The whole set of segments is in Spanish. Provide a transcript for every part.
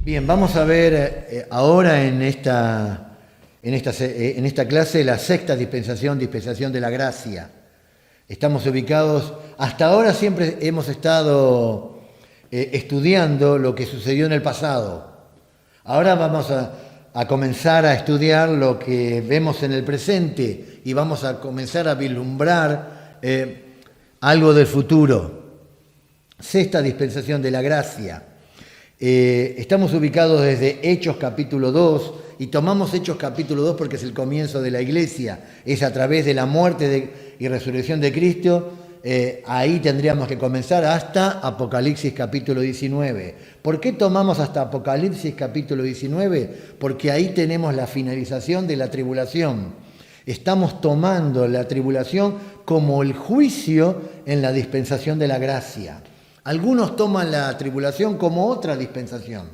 Bien, vamos a ver ahora en esta clase la sexta dispensación, dispensación de la gracia. Estamos ubicados, hasta ahora siempre hemos estado estudiando lo que sucedió en el pasado. Ahora vamos a comenzar a estudiar lo que vemos en el presente y vamos a comenzar a vislumbrar algo del futuro. Sexta dispensación de la gracia. Estamos ubicados desde Hechos capítulo 2 y tomamos Hechos capítulo 2 porque es el comienzo de la iglesia, es a través de la muerte y resurrección de Cristo, ahí tendríamos que comenzar hasta Apocalipsis capítulo 19. ¿Por qué tomamos hasta Apocalipsis capítulo 19? Porque ahí tenemos la finalización de la tribulación. Estamos tomando la tribulación como el juicio en la dispensación de la gracia. Algunos toman la tribulación como otra dispensación,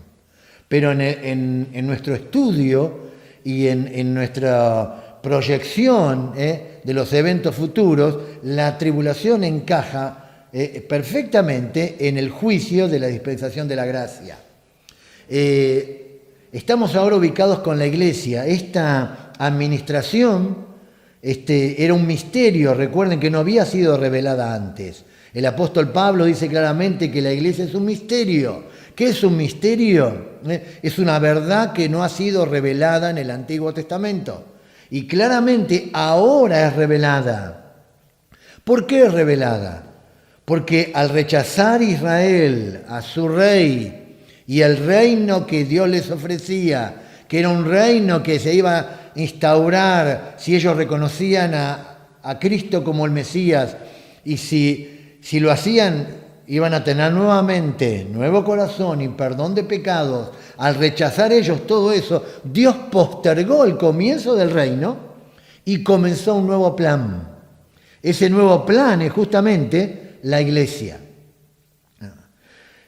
pero en nuestro estudio y en nuestra proyección de los eventos futuros, la tribulación encaja perfectamente en el juicio de la dispensación de la gracia. Estamos ahora ubicados con la iglesia. Esta administración era un misterio, recuerden que no había sido revelada antes. El apóstol Pablo dice claramente que la iglesia es un misterio. ¿Qué es un misterio? Es una verdad que no ha sido revelada en el Antiguo Testamento. Y claramente ahora es revelada. ¿Por qué es revelada? Porque al rechazar Israel a su rey y el reino que Dios les ofrecía, que era un reino que se iba a instaurar si ellos reconocían a Cristo como el Mesías, y si lo hacían, iban a tener nuevamente nuevo corazón y perdón de pecados. Al rechazar ellos todo eso, Dios postergó el comienzo del reino y comenzó un nuevo plan. Ese nuevo plan es justamente la iglesia.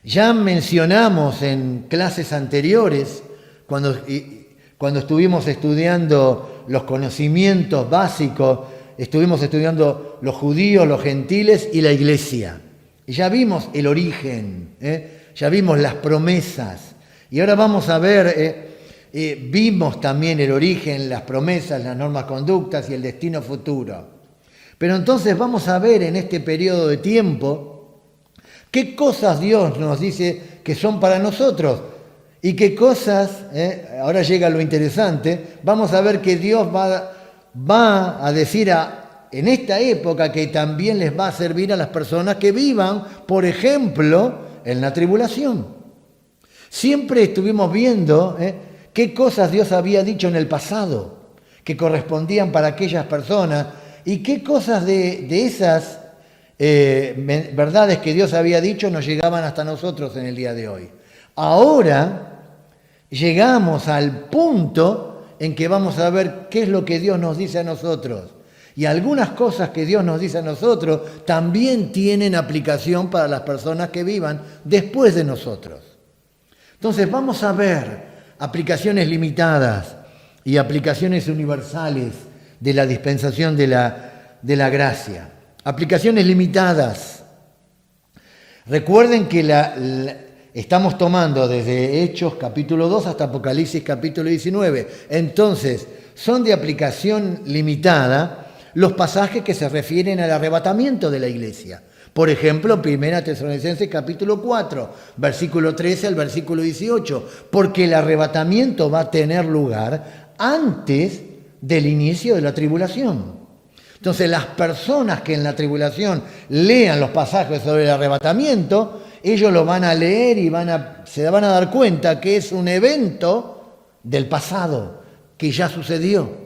Ya mencionamos en clases anteriores, cuando estuvimos estudiando los conocimientos básicos, estuvimos estudiando los judíos, los gentiles y la iglesia. Y ya vimos el origen, ya vimos las promesas. Y ahora vamos a ver, vimos también el origen, las promesas, las normas conductas y el destino futuro. Pero entonces vamos a ver en este periodo de tiempo qué cosas Dios nos dice que son para nosotros y qué cosas, ahora llega lo interesante, vamos a ver que Dios va a decir en esta época que también les va a servir a las personas que vivan, por ejemplo, en la tribulación. Siempre estuvimos viendo qué cosas Dios había dicho en el pasado, que correspondían para aquellas personas, y qué cosas de esas verdades que Dios había dicho nos llegaban hasta nosotros en el día de hoy. Ahora llegamos al punto en que vamos a ver qué es lo que Dios nos dice a nosotros. Y algunas cosas que Dios nos dice a nosotros también tienen aplicación para las personas que vivan después de nosotros. Entonces vamos a ver aplicaciones limitadas y aplicaciones universales de la dispensación de la gracia. Aplicaciones limitadas. Recuerden que estamos tomando desde Hechos capítulo 2 hasta Apocalipsis capítulo 19. Entonces, son de aplicación limitada los pasajes que se refieren al arrebatamiento de la iglesia. Por ejemplo, 1 Tesalonicenses capítulo 4, versículo 13 al versículo 18, porque el arrebatamiento va a tener lugar antes del inicio de la tribulación. Entonces, las personas que en la tribulación lean los pasajes sobre el arrebatamiento, ellos lo van a leer y se van a dar cuenta que es un evento del pasado, que ya sucedió.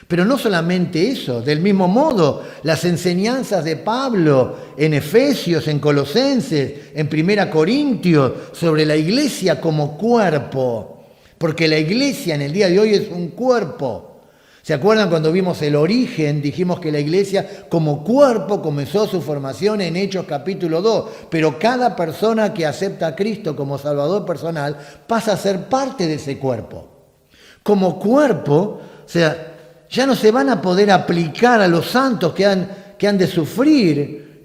Pero no solamente eso, del mismo modo, las enseñanzas de Pablo en Efesios, en Colosenses, en 1 Corintios, sobre la iglesia como cuerpo, porque la iglesia en el día de hoy es un cuerpo. ¿Se acuerdan cuando vimos el origen? Dijimos que la iglesia como cuerpo comenzó su formación en Hechos capítulo 2, pero cada persona que acepta a Cristo como Salvador personal pasa a ser parte de ese cuerpo. Como cuerpo, o sea, ya no se van a poder aplicar a los santos que han de sufrir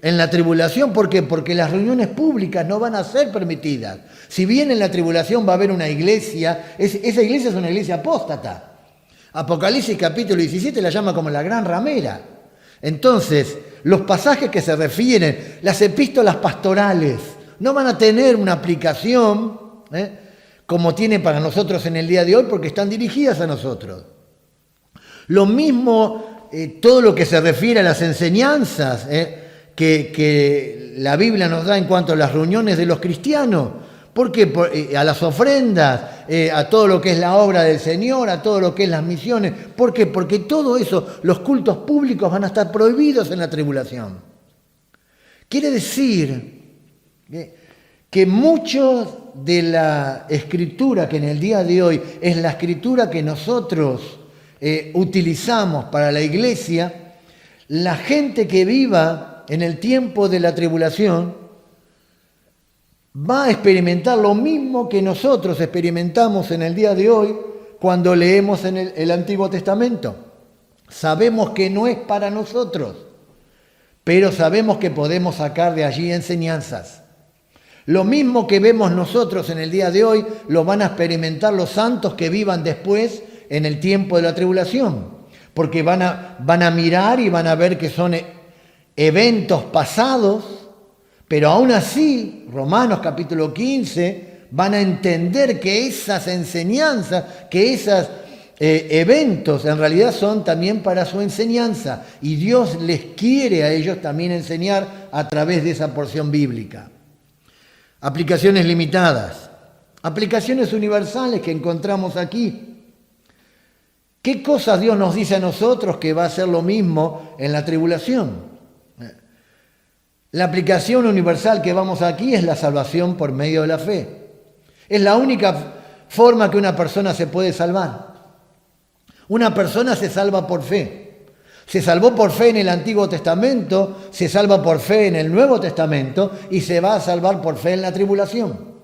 en la tribulación. ¿Por qué? Porque las reuniones públicas no van a ser permitidas. Si bien en la tribulación va a haber una iglesia, esa iglesia es una iglesia apóstata. Apocalipsis capítulo 17 la llama como la gran ramera. Entonces, los pasajes que se refieren, las epístolas pastorales, no van a tener una aplicación como tiene para nosotros en el día de hoy, porque están dirigidas a nosotros. Lo mismo todo lo que se refiere a las enseñanzas que la Biblia nos da en cuanto a las reuniones de los cristianos. ¿Por qué? A las ofrendas, a todo lo que es la obra del Señor, a todo lo que es las misiones. ¿Por qué? Porque todo eso, los cultos públicos van a estar prohibidos en la tribulación. Quiere decir que mucho de la escritura que en el día de hoy es la escritura que nosotros utilizamos para la iglesia, la gente que viva en el tiempo de la tribulación va a experimentar lo mismo que nosotros experimentamos en el día de hoy cuando leemos en el Antiguo Testamento. Sabemos que no es para nosotros, pero sabemos que podemos sacar de allí enseñanzas. Lo mismo que vemos nosotros en el día de hoy, lo van a experimentar los santos que vivan después en el tiempo de la tribulación, porque van a mirar y van a ver que son eventos pasados, pero aún así, Romanos capítulo 15, van a entender que esas enseñanzas, que esos eventos en realidad son también para su enseñanza, y Dios les quiere a ellos también enseñar a través de esa porción bíblica. Aplicaciones limitadas, aplicaciones universales que encontramos aquí. ¿Qué cosas Dios nos dice a nosotros que va a ser lo mismo en la tribulación? La aplicación universal que vamos aquí es la salvación por medio de la fe. Es la única forma que una persona se puede salvar. Una persona se salva por fe. Se salvó por fe en el Antiguo Testamento, se salva por fe en el Nuevo Testamento y se va a salvar por fe en la tribulación.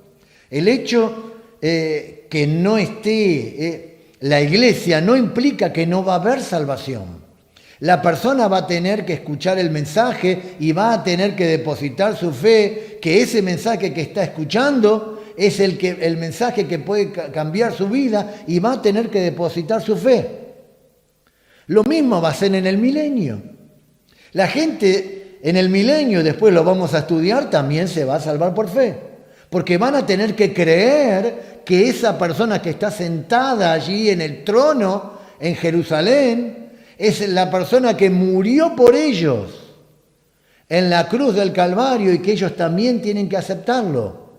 El hecho que no esté la iglesia no implica que no va a haber salvación. La persona va a tener que escuchar el mensaje y va a tener que depositar su fe, que ese mensaje que está escuchando es el mensaje que puede cambiar su vida, y va a tener que depositar su fe. Lo mismo va a ser en el milenio. La gente en el milenio, después lo vamos a estudiar, también se va a salvar por fe, porque van a tener que creer que esa persona que está sentada allí en el trono en Jerusalén es la persona que murió por ellos en la cruz del Calvario y que ellos también tienen que aceptarlo.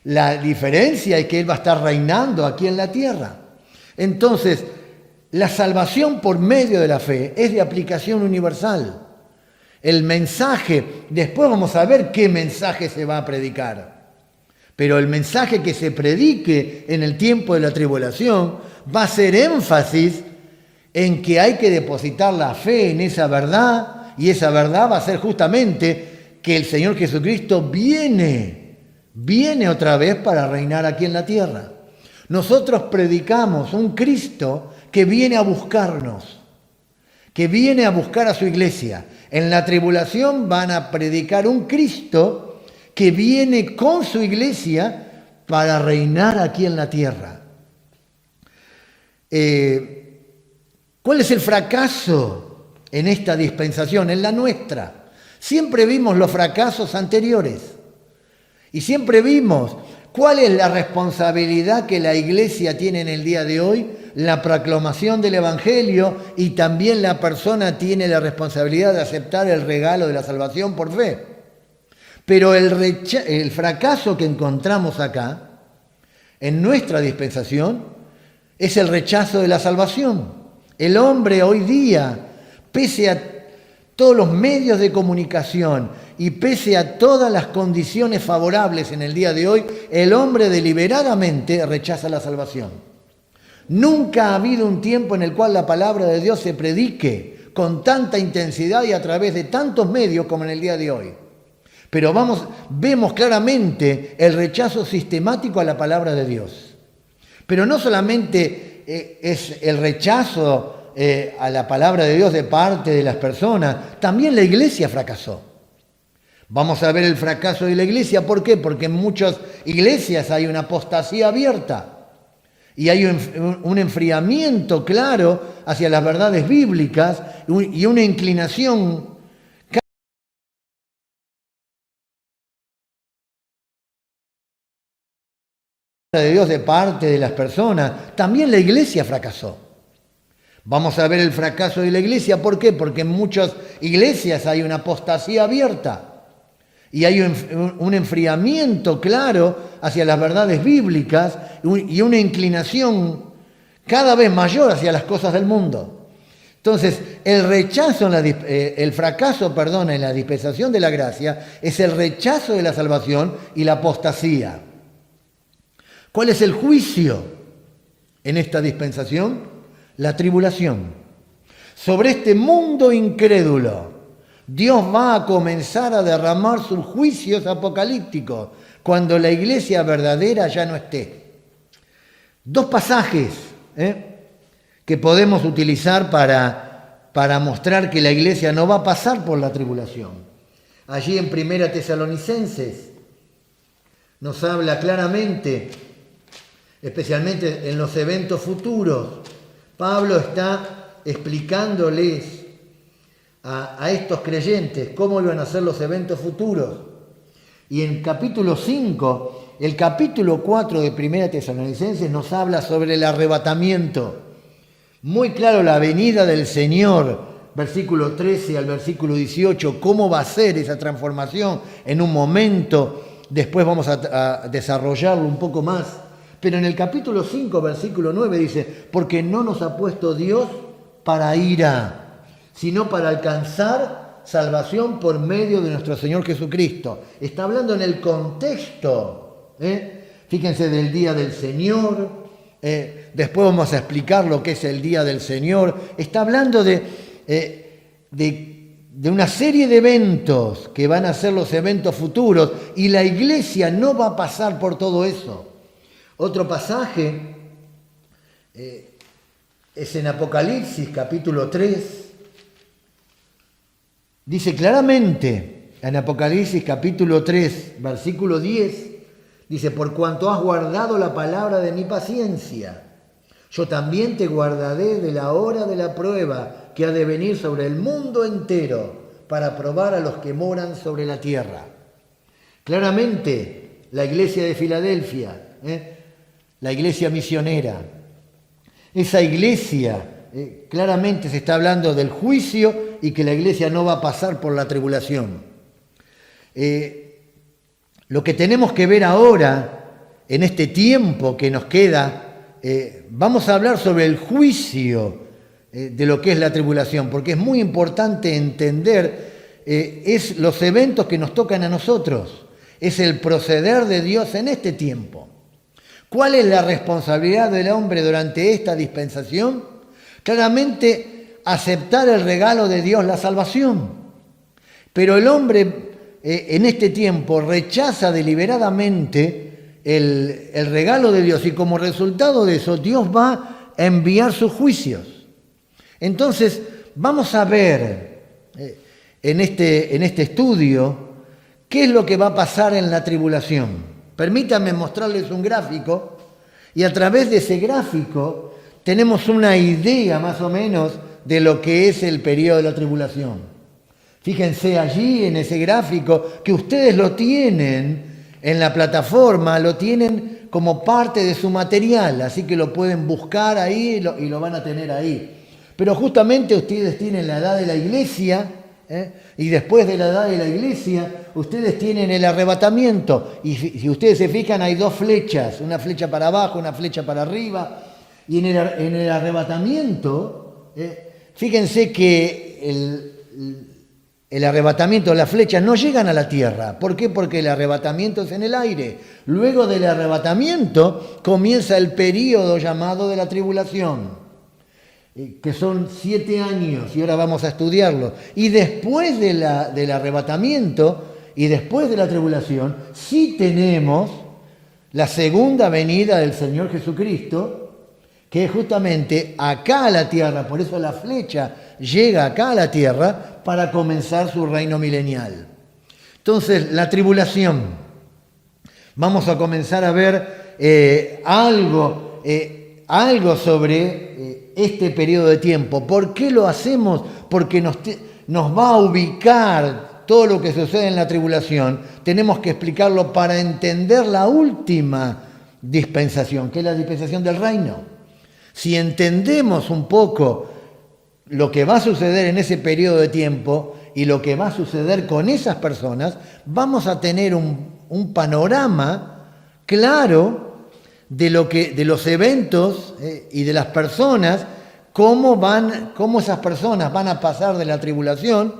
La diferencia es que Él va a estar reinando aquí en la tierra. Entonces, la salvación por medio de la fe es de aplicación universal. El mensaje, después vamos a ver qué mensaje se va a predicar. Pero el mensaje que se predique en el tiempo de la tribulación va a hacer énfasis en que hay que depositar la fe en esa verdad, y esa verdad va a ser justamente que el Señor Jesucristo viene otra vez para reinar aquí en la tierra. Nosotros predicamos un Cristo que viene a buscarnos, que viene a buscar a su iglesia. En la tribulación van a predicar un Cristo que viene con su iglesia para reinar aquí en la tierra. ¿Cuál es el fracaso en esta dispensación, en la nuestra? Siempre vimos los fracasos anteriores y siempre vimos cuál es la responsabilidad que la iglesia tiene en el día de hoy, la proclamación del Evangelio, y también la persona tiene la responsabilidad de aceptar el regalo de la salvación por fe. Pero el fracaso que encontramos acá, en nuestra dispensación, es el rechazo de la salvación. El hombre hoy día, pese a todos los medios de comunicación y pese a todas las condiciones favorables en el día de hoy, el hombre deliberadamente rechaza la salvación. Nunca ha habido un tiempo en el cual la palabra de Dios se predique con tanta intensidad y a través de tantos medios como en el día de hoy. Pero vemos claramente el rechazo sistemático a la palabra de Dios. Pero no solamente es el rechazo a la palabra de Dios de parte de las personas, también la iglesia fracasó. Vamos a ver el fracaso de la iglesia. ¿Por qué? Porque en muchas iglesias hay una apostasía abierta y hay un enfriamiento claro hacia las verdades bíblicas y una inclinación de Dios de parte de las personas. También la iglesia fracasó. Vamos a ver el fracaso de la iglesia. ¿Por qué? Porque en muchas iglesias hay una apostasía abierta y hay un enfriamiento claro hacia las verdades bíblicas y una inclinación cada vez mayor hacia las cosas del mundo. Entonces, el fracaso en la dispensación de la gracia es el rechazo de la salvación y la apostasía. ¿Cuál es el juicio en esta dispensación? La tribulación. Sobre este mundo incrédulo, Dios va a comenzar a derramar sus juicios apocalípticos cuando la iglesia verdadera ya no esté. Dos pasajes que podemos utilizar para mostrar que la iglesia no va a pasar por la tribulación. Allí en 1 Tesalonicenses nos habla claramente, especialmente en los eventos futuros. Pablo está explicándoles a estos creyentes cómo iban a ser los eventos futuros. Y en capítulo 5, el capítulo 4 de 1 Tesalonicenses nos habla sobre el arrebatamiento. Muy claro la venida del Señor, versículo 13 al versículo 18, cómo va a ser esa transformación en un momento. Después vamos a desarrollarlo un poco más. Pero en el capítulo 5, versículo 9 dice, porque no nos ha puesto Dios para ira, sino para alcanzar salvación por medio de nuestro Señor Jesucristo. Está hablando en el contexto, fíjense, del día del Señor. Después vamos a explicar lo que es el día del Señor. Está hablando de una serie de eventos que van a ser los eventos futuros y la iglesia no va a pasar por todo eso. Otro pasaje es en Apocalipsis, capítulo 3. Dice claramente, en Apocalipsis, capítulo 3, versículo 10, dice, por cuanto has guardado la palabra de mi paciencia, yo también te guardaré de la hora de la prueba que ha de venir sobre el mundo entero para probar a los que moran sobre la tierra. Claramente, la iglesia de Filadelfia, la iglesia misionera. Esa iglesia, claramente se está hablando del juicio y que la iglesia no va a pasar por la tribulación. Lo que tenemos que ver ahora, en este tiempo que nos queda, vamos a hablar sobre el juicio de lo que es la tribulación, porque es muy importante entender, es los eventos que nos tocan a nosotros, es el proceder de Dios en este tiempo. ¿Cuál es la responsabilidad del hombre durante esta dispensación? Claramente, aceptar el regalo de Dios, la salvación. Pero el hombre en este tiempo rechaza deliberadamente el regalo de Dios y como resultado de eso Dios va a enviar sus juicios. Entonces, vamos a ver en este estudio qué es lo que va a pasar en la tribulación. Permítanme mostrarles un gráfico y a través de ese gráfico tenemos una idea más o menos de lo que es el periodo de la tribulación. Fíjense allí en ese gráfico que ustedes lo tienen en la plataforma, lo tienen como parte de su material, así que lo pueden buscar ahí y lo van a tener ahí. Pero justamente ustedes tienen la edad de la iglesia, y después de la edad de la iglesia, ustedes tienen el arrebatamiento. Y si ustedes se fijan, hay dos flechas, una flecha para abajo, una flecha para arriba. Y en el arrebatamiento, fíjense que el arrebatamiento, las flechas no llegan a la tierra. ¿Por qué? Porque el arrebatamiento es en el aire. Luego del arrebatamiento comienza el período llamado de la tribulación, que son 7 años, y ahora vamos a estudiarlo. Y después del arrebatamiento y después de la tribulación, sí tenemos la segunda venida del Señor Jesucristo, que es justamente acá a la tierra. Por eso la flecha llega acá a la tierra para comenzar su reino milenial. Entonces, la tribulación. Vamos a comenzar a ver algo sobre este periodo de tiempo. ¿Por qué lo hacemos? Porque nos va a ubicar todo lo que sucede en la tribulación. Tenemos que explicarlo para entender la última dispensación, que es la dispensación del reino. Si entendemos un poco lo que va a suceder en ese periodo de tiempo y lo que va a suceder con esas personas, vamos a tener un panorama claro de los eventos y de las personas, cómo esas personas van a pasar de la tribulación,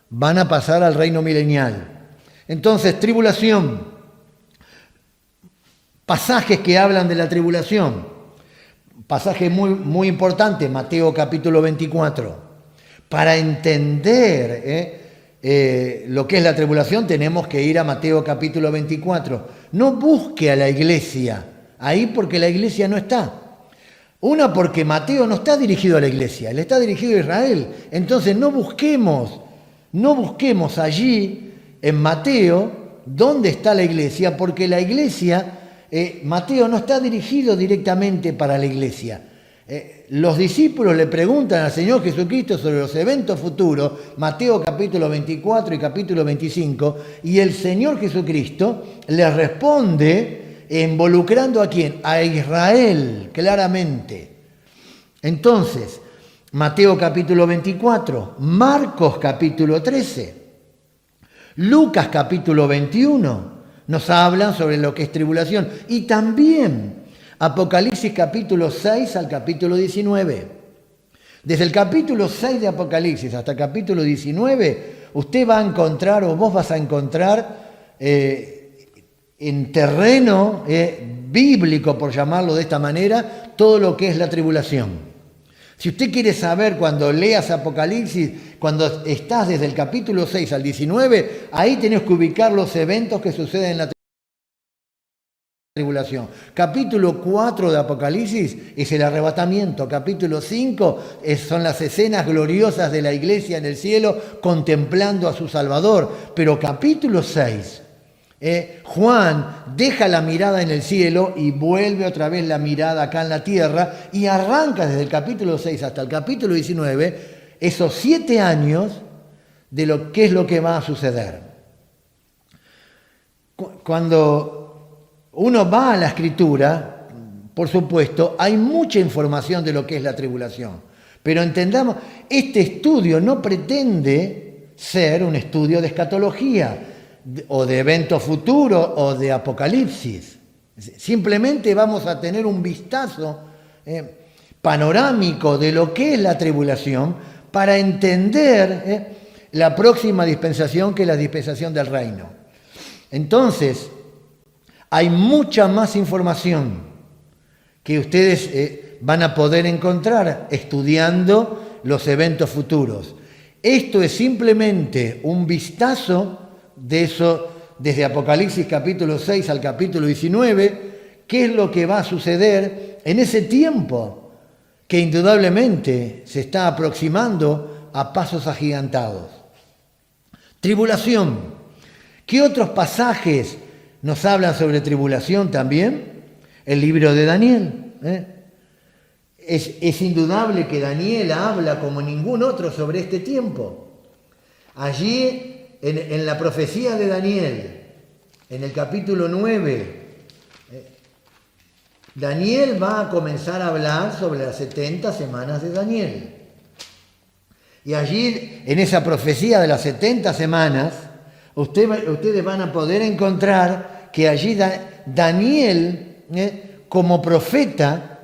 van a pasar al reino milenial. Entonces, tribulación, pasajes que hablan de la tribulación, pasaje muy, muy importante, Mateo capítulo 24. Para entender lo que es la tribulación tenemos que ir a Mateo capítulo 24. No busque a la iglesia ahí porque la iglesia no está. Una, porque Mateo no está dirigido a la iglesia, él está dirigido a Israel. Entonces no busquemos allí en Mateo dónde está la iglesia, porque la iglesia, Mateo no está dirigido directamente para la iglesia. Los discípulos le preguntan al Señor Jesucristo sobre los eventos futuros, Mateo capítulo 24 y capítulo 25, y el Señor Jesucristo les responde involucrando ¿a quién? A Israel, claramente. Entonces, Mateo capítulo 24, Marcos capítulo 13, Lucas capítulo 21, nos hablan sobre lo que es tribulación, y también Apocalipsis capítulo 6 al capítulo 19. Desde el capítulo 6 de Apocalipsis hasta el capítulo 19, usted va a encontrar, o vos vas a encontrar en terreno bíblico, por llamarlo de esta manera, todo lo que es la tribulación. Si usted quiere saber, cuando leas Apocalipsis, cuando estás desde el capítulo 6 al 19, ahí tenés que ubicar los eventos que suceden en la tribulación. Capítulo 4 de Apocalipsis es el arrebatamiento. Capítulo 5 son las escenas gloriosas de la iglesia en el cielo contemplando a su Salvador. Pero capítulo 6, Juan deja la mirada en el cielo y vuelve otra vez la mirada acá en la tierra y arranca desde el capítulo 6 hasta el capítulo 19 esos 7 años de lo que es lo que va a suceder. Cuando uno va a la Escritura, por supuesto, hay mucha información de lo que es la tribulación. Pero entendamos, este estudio no pretende ser un estudio de escatología, o de eventos futuros, o de apocalipsis. Simplemente vamos a tener un vistazo panorámico de lo que es la tribulación para entender la próxima dispensación, que es la dispensación del reino. Entonces, hay mucha más información que ustedes van a poder encontrar estudiando los eventos futuros. Esto es simplemente un vistazo de eso, desde Apocalipsis capítulo 6 al capítulo 19, qué es lo que va a suceder en ese tiempo que indudablemente se está aproximando a pasos agigantados. Tribulación. ¿Qué otros pasajes nos hablan sobre tribulación también? El libro de Daniel. Es indudable que Daniel habla como ningún otro sobre este tiempo. Allí, en la profecía de Daniel, en el capítulo 9, Daniel va a comenzar a hablar sobre las 70 semanas de Daniel. Y allí, en esa profecía de las 70 semanas, ustedes van a poder encontrar que allí Daniel, como profeta,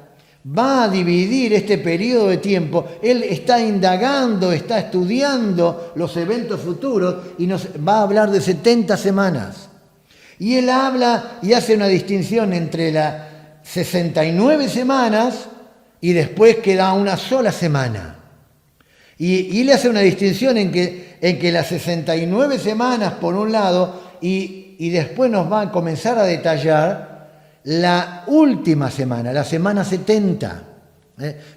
va a dividir este periodo de tiempo. Él está indagando, está estudiando los eventos futuros y nos va a hablar de 70 semanas. Y él habla y hace una distinción entre las 69 semanas y después queda una sola semana. Y le hace una distinción en que las 69 semanas, por un lado, y después nos va a comenzar a detallar la última semana, la semana 70.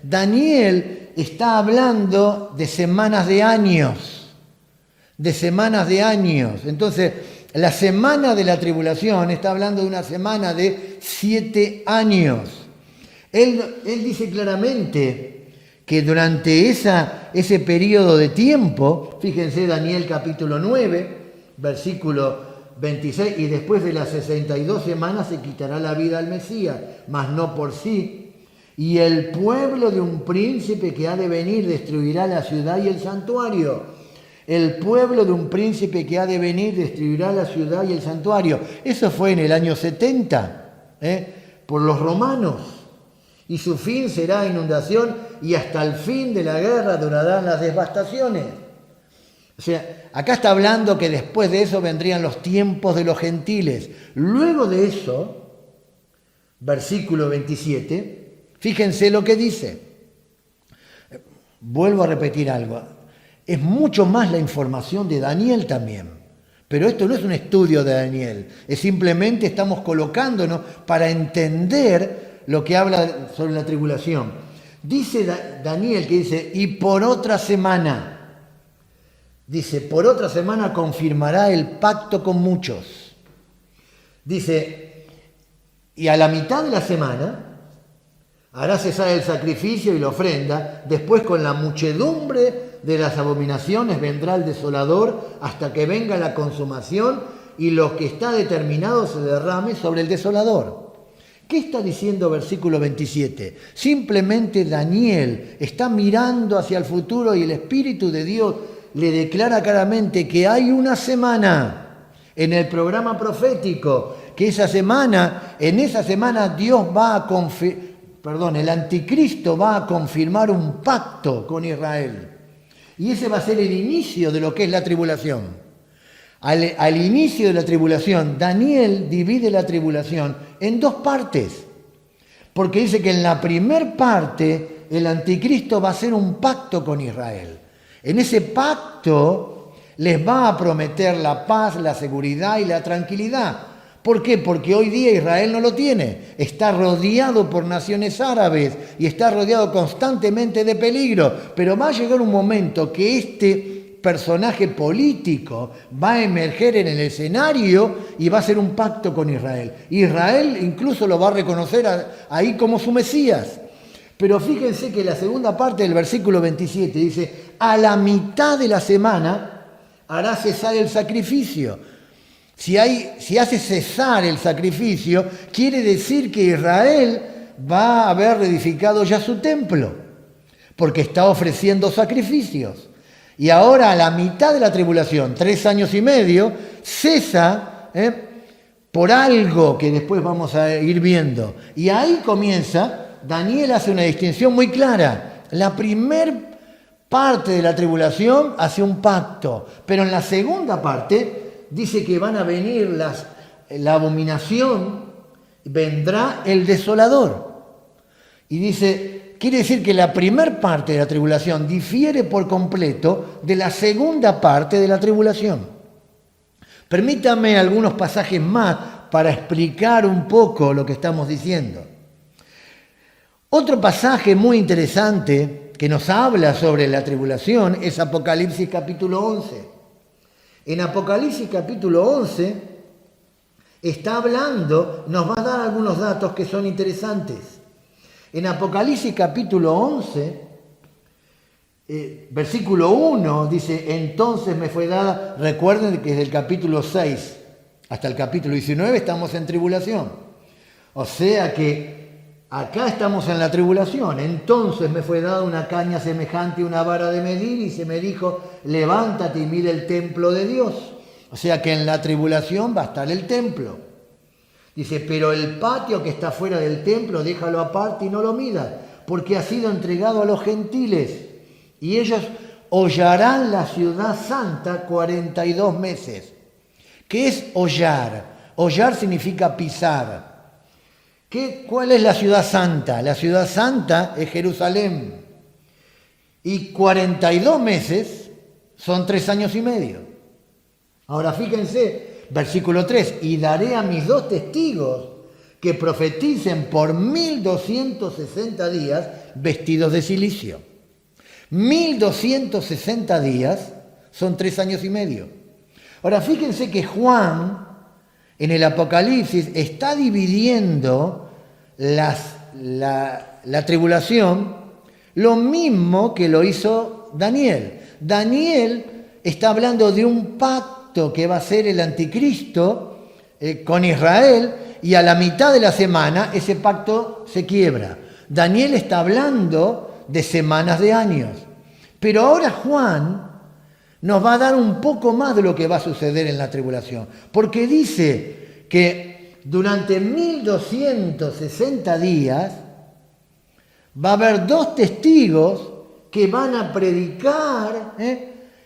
Daniel está hablando de semanas de años. de semanas de años. Entonces, la semana de la tribulación está hablando de una semana de 7 años. Él dice claramente que durante ese periodo de tiempo, fíjense Daniel capítulo 9, versículo 26, y después de las 62 semanas se quitará la vida al Mesías, mas no por sí. Y el pueblo de un príncipe que ha de venir destruirá la ciudad y el santuario. El pueblo de un príncipe que ha de venir destruirá la ciudad y el santuario. Eso fue en el año 70, por los romanos. Y su fin será inundación y hasta el fin de la guerra durarán las devastaciones. O sea, acá está hablando que después de eso vendrían los tiempos de los gentiles. Luego de eso, versículo 27, fíjense lo que dice. Vuelvo a repetir algo. Es mucho más la información de Daniel también. Pero esto no es un estudio de Daniel. Es simplemente estamos colocándonos para entender lo que habla sobre la tribulación. Dice Daniel que dice, y por otra semana. Dice, por otra semana confirmará el pacto con muchos. Dice, y a la mitad de la semana hará cesar el sacrificio y la ofrenda, después con la muchedumbre de las abominaciones vendrá el desolador hasta que venga la consumación y lo que está determinado se derrame sobre el desolador. ¿Qué está diciendo versículo 27? Simplemente Daniel está mirando hacia el futuro y el Espíritu de Dios le declara claramente que hay una semana en el programa profético, que en esa semana Dios va a el anticristo va a confirmar un pacto con Israel. Y ese va a ser el inicio de lo que es la tribulación. Al inicio de la tribulación, Daniel divide la tribulación en 2 partes. Porque dice que en la primer parte el anticristo va a hacer un pacto con Israel. En ese pacto les va a prometer la paz, la seguridad y la tranquilidad. ¿Por qué? Porque hoy día Israel no lo tiene. Está rodeado por naciones árabes y está rodeado constantemente de peligro. Pero va a llegar un momento que este personaje político va a emerger en el escenario y va a hacer un pacto con Israel. Israel incluso lo va a reconocer ahí como su Mesías. Pero fíjense que la segunda parte del versículo 27 dice, a la mitad de la semana hará cesar el sacrificio. Si hace cesar el sacrificio, quiere decir que Israel va a haber reedificado ya su templo, porque está ofreciendo sacrificios. Y ahora a la mitad de la tribulación, 3 años y medio, cesa por algo que después vamos a ir viendo. Y ahí comienza, Daniel hace una distinción muy clara. La primer parte de la tribulación hace un pacto, pero en la segunda parte dice que van a venir la abominación, vendrá el desolador. Y dice, quiere decir que la primera parte de la tribulación difiere por completo de la segunda parte de la tribulación. Permítame algunos pasajes más para explicar un poco lo que estamos diciendo. Otro pasaje muy interesante que nos habla sobre la tribulación es Apocalipsis capítulo 11. En Apocalipsis capítulo 11 está hablando, nos va a dar algunos datos que son interesantes. En Apocalipsis capítulo 11, versículo 1 dice, entonces me fue dada, recuerden que desde el capítulo 6 hasta el capítulo 19 estamos en tribulación. O sea que acá estamos en la tribulación. Entonces me fue dada una caña semejante a una vara de medir y se me dijo, levántate y mide el templo de Dios. O sea que en la tribulación va a estar el templo. Dice, pero el patio que está fuera del templo, déjalo aparte y no lo midas, porque ha sido entregado a los gentiles. Y ellos hollarán la ciudad santa 42 meses. ¿Qué es hollar? Hollar significa pisar. ¿Cuál es la ciudad santa? La ciudad santa es Jerusalén. Y 42 meses son 3 años y medio. Ahora fíjense, versículo 3, y daré a mis 2 testigos que profeticen por 1260 días vestidos de cilicio. 1260 días son 3 años y medio. Ahora, fíjense que Juan, en el Apocalipsis, está dividiendo la tribulación lo mismo que lo hizo Daniel. Daniel está hablando de un pacto que va a ser el anticristo con Israel, y a la mitad de la semana ese pacto se quiebra. Daniel está hablando de semanas, de años. Pero ahora Juan nos va a dar un poco más de lo que va a suceder en la tribulación, porque dice que durante 1260 días va a haber 2 testigos que van a predicar,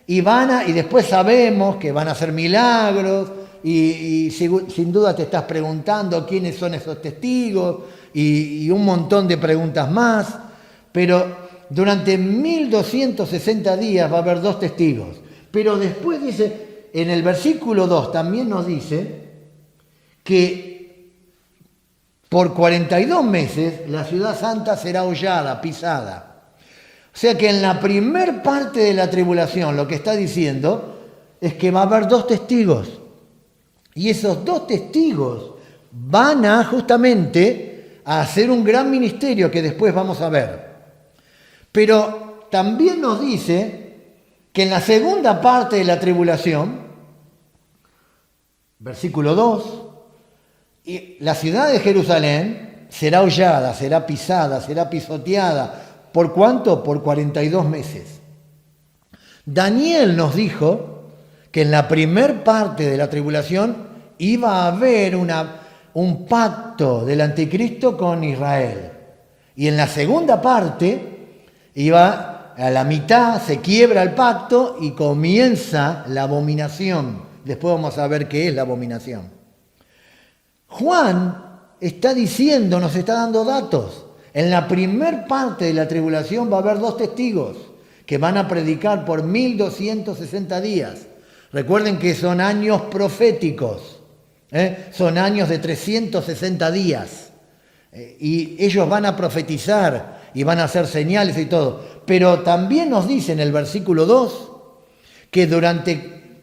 y después sabemos que van a hacer milagros, y sin duda te estás preguntando quiénes son esos testigos, y un montón de preguntas más, pero durante 1260 días va a haber 2 testigos. Pero después dice, en el versículo 2 también nos dice que por 42 meses la ciudad santa será hollada, pisada. O sea que en la primer parte de la tribulación lo que está diciendo es que va a haber 2 testigos. Y esos 2 testigos van a justamente a hacer un gran ministerio que después vamos a ver. Pero también nos dice que en la segunda parte de la tribulación, versículo 2, la ciudad de Jerusalén será hollada, será pisada, será pisoteada. ¿Por cuánto? Por 42 meses. Daniel nos dijo que en la primer parte de la tribulación iba a haber un pacto del anticristo con Israel. Y en la segunda parte a la mitad se quiebra el pacto y comienza la abominación. Después vamos a ver qué es la abominación. Juan está diciendo, nos está dando datos. En la primer parte de la tribulación va a haber 2 testigos que van a predicar por 1260 días. Recuerden que son años proféticos, son años de 360 días. Y ellos van a profetizar y van a hacer señales y todo. Pero también nos dice en el versículo 2 que durante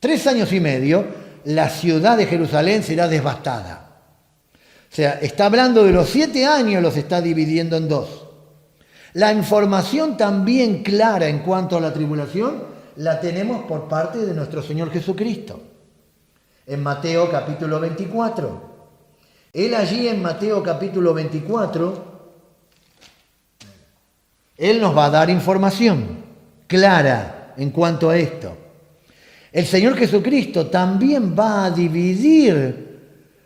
3 años y medio la ciudad de Jerusalén será devastada. O sea, está hablando de los 7 años, los está dividiendo en 2. La información también clara en cuanto a la tribulación la tenemos por parte de nuestro Señor Jesucristo. En Mateo capítulo 24. Él allí en Mateo capítulo 24, Él nos va a dar información clara en cuanto a esto. El Señor Jesucristo también va a dividir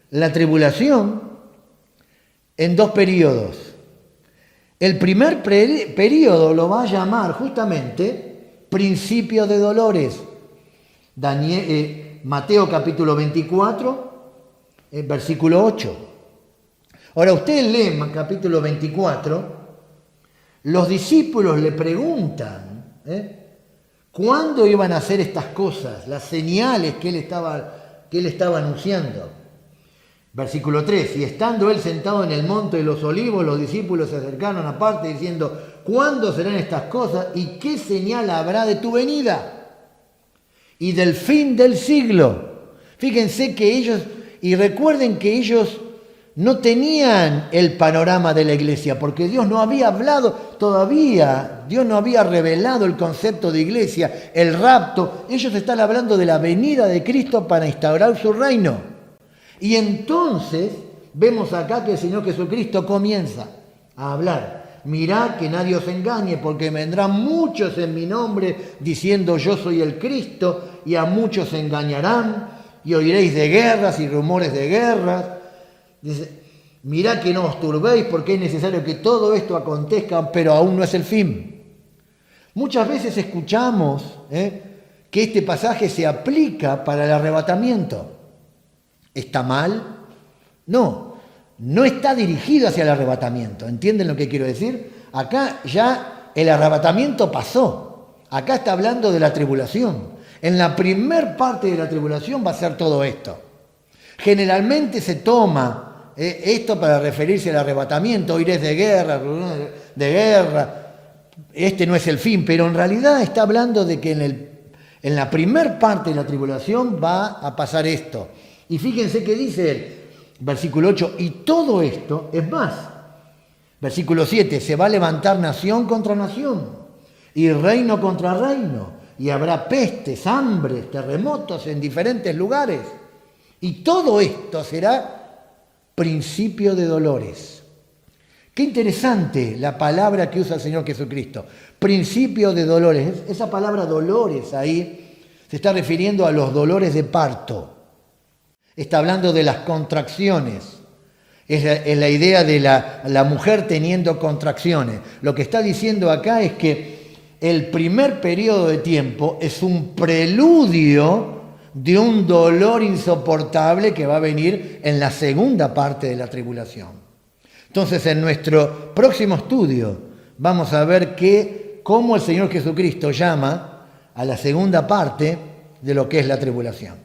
la tribulación en 2 periodos. El primer periodo lo va a llamar justamente principio de dolores. Mateo capítulo 24, versículo 8. Ahora usted lee capítulo 24, los discípulos le preguntan cuándo iban a hacer estas cosas, las señales que él estaba anunciando. Versículo 3, y estando él sentado en el monte de los olivos, los discípulos se acercaron aparte diciendo, ¿cuándo serán estas cosas y qué señal habrá de tu venida y del fin del siglo? Fíjense que ellos, y recuerden que ellos no tenían el panorama de la iglesia, porque Dios no había hablado todavía, Dios no había revelado el concepto de iglesia, el rapto. Ellos están hablando de la venida de Cristo para instaurar su reino. Y entonces vemos acá que el Señor Jesucristo comienza a hablar. Mirad que nadie os engañe, porque vendrán muchos en mi nombre diciendo yo soy el Cristo, y a muchos engañarán, y oiréis de guerras y rumores de guerras. Dice, mirad que no os turbéis, porque es necesario que todo esto acontezca, pero aún no es el fin. Muchas veces escuchamos que este pasaje se aplica para el arrebatamiento. ¿Está mal? No, no está dirigido hacia el arrebatamiento. ¿Entienden lo que quiero decir? Acá ya el arrebatamiento pasó. Acá está hablando de la tribulación. En la primer parte de la tribulación va a ser todo esto. Generalmente se toma esto para referirse al arrebatamiento. Oiréis de guerra. Este no es el fin, pero en realidad está hablando de que en el En la primer parte de la tribulación va a pasar esto. Y fíjense que dice él, versículo 8, y todo esto es más. Versículo 7, se va a levantar nación contra nación y reino contra reino. Y habrá pestes, hambres, terremotos en diferentes lugares. Y todo esto será principio de dolores. Qué interesante la palabra que usa el Señor Jesucristo. Principio de dolores. Esa palabra dolores ahí se está refiriendo a los dolores de parto. Está hablando de las contracciones. Es la idea de la mujer teniendo contracciones. Lo que está diciendo acá es que el primer periodo de tiempo es un preludio de un dolor insoportable que va a venir en la segunda parte de la tribulación. Entonces, en nuestro próximo estudio vamos a ver cómo el Señor Jesucristo llama a la segunda parte de lo que es la tribulación.